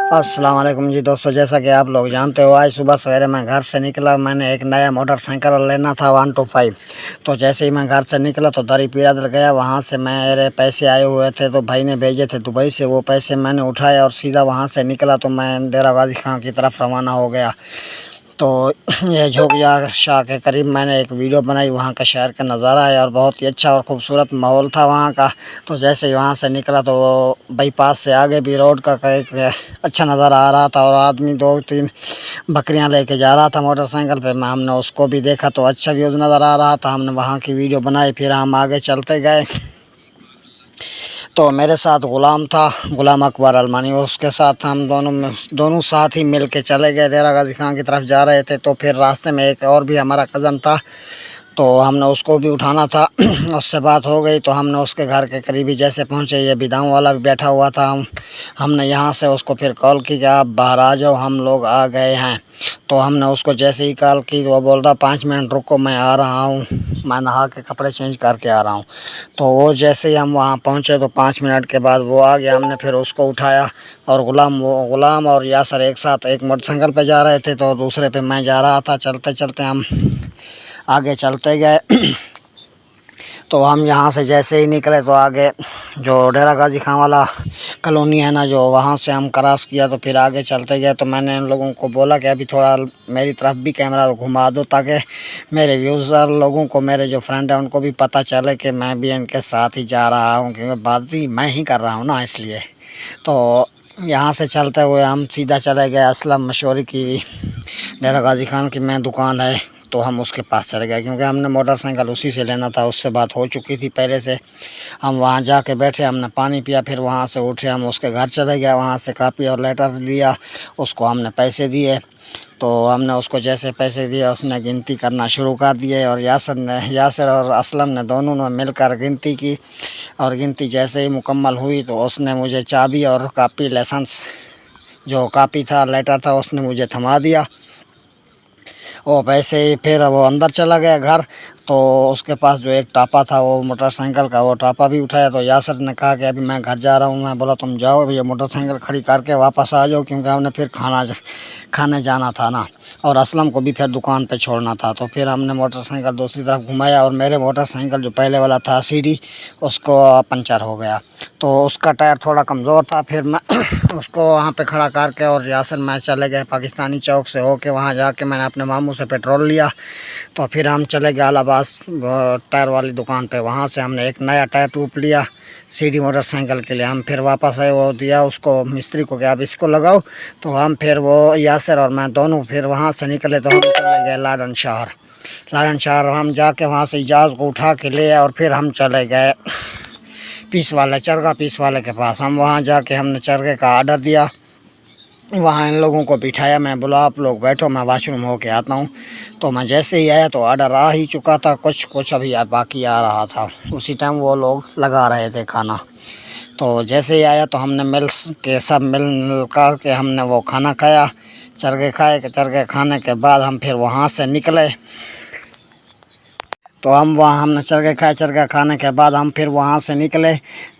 अस्सलाम वालेकुम जी दोस्तों, जैसा कि आप लोग जानते हो, आज सुबह सवेरे मैं घर से निकला। मैंने एक नया मोटरसाइकिल लेना था 125। तो जैसे ही मैं घर से निकला तो दरी पीरादल गया। वहाँ से मेरे पैसे आए हुए थे, तो भाई ने भेजे थे दुबई से। वो पैसे मैंने उठाए और सीधा वहाँ से निकला तो मैं डेरा गाजी खां की तरफ रवाना हो गया। तो ये झोंकिया शाह के करीब मैंने एक वीडियो बनाई। वहाँ का शहर का नज़ारा है और बहुत ही अच्छा और ख़ूबसूरत माहौल था वहाँ का। तो जैसे ही वहाँ से निकला तो बाईपास से आगे भी रोड का एक अच्छा नज़ारा आ रहा था और आदमी 2-3 बकरियाँ लेके जा रहा था मोटरसाइकिल पे। हमने उसको भी देखा तो अच्छा व्यूज़ नज़र आ रहा था। हमने वहाँ की वीडियो बनाई, फिर हम आगे चलते गए। तो मेरे साथ ग़ुलाम था, ग़ुलाम अकबर अलमानी। उसके साथ हम दोनों साथ ही मिल के चले गए। डेरा गाजी खां की तरफ जा रहे थे। तो फिर रास्ते में एक और भी हमारा कज़न था, तो हमने उसको भी उठाना था। उससे बात हो गई तो हमने उसके घर के करीब ही जैसे पहुँचे, ये बिदाऊँ वाला भी बैठा हुआ था। हमने यहाँ से उसको फिर कॉल की कि आप बाहर आ जाओ, हम लोग आ गए हैं। तो हमने उसको जैसे ही कॉल की तो वो बोल रहा 5 मिनट रुको, मैं आ रहा हूँ, मैं नहा के कपड़े चेंज करके आ रहा हूँ। तो वो जैसे ही हम वहाँ पहुँचे तो 5 मिनट के बाद वो आ गया। हमने फिर उसको उठाया और ग़ुलाम और यासर एक साथ एक मोटरसाइकिल पे जा रहे थे, तो दूसरे पे मैं जा रहा था। चलते चलते हम आगे चलते गए। तो हम यहाँ से जैसे ही निकले तो आगे जो डेरा गाजी खां वाला कॉलोनी है ना, जो वहाँ से हम क्रॉस किया तो फिर आगे चलते गए। तो मैंने इन लोगों को बोला कि अभी थोड़ा मेरी तरफ भी कैमरा घुमा दो, ताकि मेरे व्यूज़र लोगों को, मेरे जो फ्रेंड हैं उनको भी पता चले कि मैं भी इनके साथ ही जा रहा हूँ, क्योंकि बात भी मैं ही कर रहा हूँ ना, इसलिए। तो यहाँ से चलते हुए हम सीधा चले गए असलम मशहूरी की, डेरा गाजी खान की में दुकान है, तो हम उसके पास चले गए, क्योंकि हमने मोटरसाइकिल उसी से लेना था। उससे बात हो चुकी थी पहले से। हम वहाँ जाके बैठे, हमने पानी पिया, फिर वहाँ से उठे, हम उसके घर चले गए। वहाँ से कापी और लेटर लिया, उसको हमने पैसे दिए। तो हमने उसको जैसे पैसे दिए, उसने गिनती करना शुरू कर दिए और यासर और असलम ने दोनों ने मिलकर गिनती की। और गिनती जैसे ही मुकम्मल हुई तो उसने मुझे चाबी और कापी, लाइसेंस जो कापी था, लेटर था, उसने मुझे थमा दिया। वो वैसे ही फिर वो अंदर चला गया घर। तो उसके पास जो एक टापा था वो मोटरसाइकिल का, वो टापा भी उठाया। तो यासर ने कहा कि अभी मैं घर जा रहा हूँ। मैं बोला तुम जाओ, ये मोटरसाइकिल खड़ी करके वापस आ जाओ, क्योंकि हमने फिर खाने जाना था ना, और असलम को भी फिर दुकान पे छोड़ना था। तो फिर हमने मोटरसाइकिल दूसरी तरफ घुमाया और मेरे मोटरसाइकिल जो पहले वाला था सीडी, उसको पंचर हो गया। तो उसका टायर थोड़ा कमज़ोर था। फिर मैं उसको वहाँ पे खड़ा करके और यासर मैं चले गए पाकिस्तानी चौक से होके। वहाँ जाके मैंने अपने मामू से पेट्रोल लिया। तो फिर हम चले गए अलाबाद टायर वाली दुकान पे। वहाँ से हमने एक नया टायर ट्यूब लिया सीडी मोटरसाइकिल के लिए। हम फिर वापस आए, वो दिया उसको मिस्त्री को कि आप इसको लगाओ। तो हम फिर वो यासर और मैं दोनों फिर वहाँ से निकले। तो हम चले गए लाडन शहर। हम जाके वहाँ से इजाज़ को उठा के ले और फिर हम चले गए चरगा पीस वाले के पास। हम वहाँ जाके हमने चरगे का आर्डर दिया। वहाँ इन लोगों को बिठाया। मैं बोला आप लोग बैठो, मैं वाशरूम होके आता हूँ। तो मैं जैसे ही आया तो ऑर्डर आ ही चुका था, कुछ अभी बाकी आ रहा था। उसी टाइम वो लोग लगा रहे थे खाना। तो जैसे ही आया तो हमने सब मिल कर के हमने वो खाना खाया, चरगे खाने के बाद हम फिर वहाँ से निकले। तो हमने चरगे खाने के बाद हम फिर वहाँ से निकले।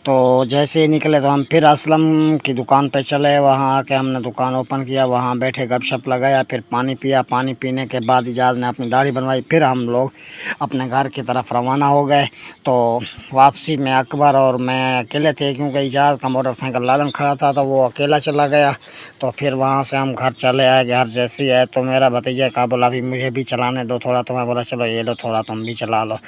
तो जैसे ही निकले तो हम फिर असलम की दुकान पे चले। वहाँ आके हमने दुकान ओपन किया, वहाँ बैठे गपशप लगाया, फिर पानी पिया। पानी पीने के बाद इजाज़ ने अपनी दाढ़ी बनवाई। फिर हम लोग अपने घर की तरफ रवाना हो गए। तो वापसी में अकबर और मैं अकेले थे, क्योंकि इजाज़ का मोटरसाइकिल लालन खड़ा था तो वो अकेला चला गया। तो फिर वहाँ से हम घर चले आए। घर जैसे ही आए तो मेरा भतीजा का बोला अभी मुझे भी चलाने दो थोड़ा। तो मैं बोला चलो ये लो थोड़ा, तुम भी चला लो।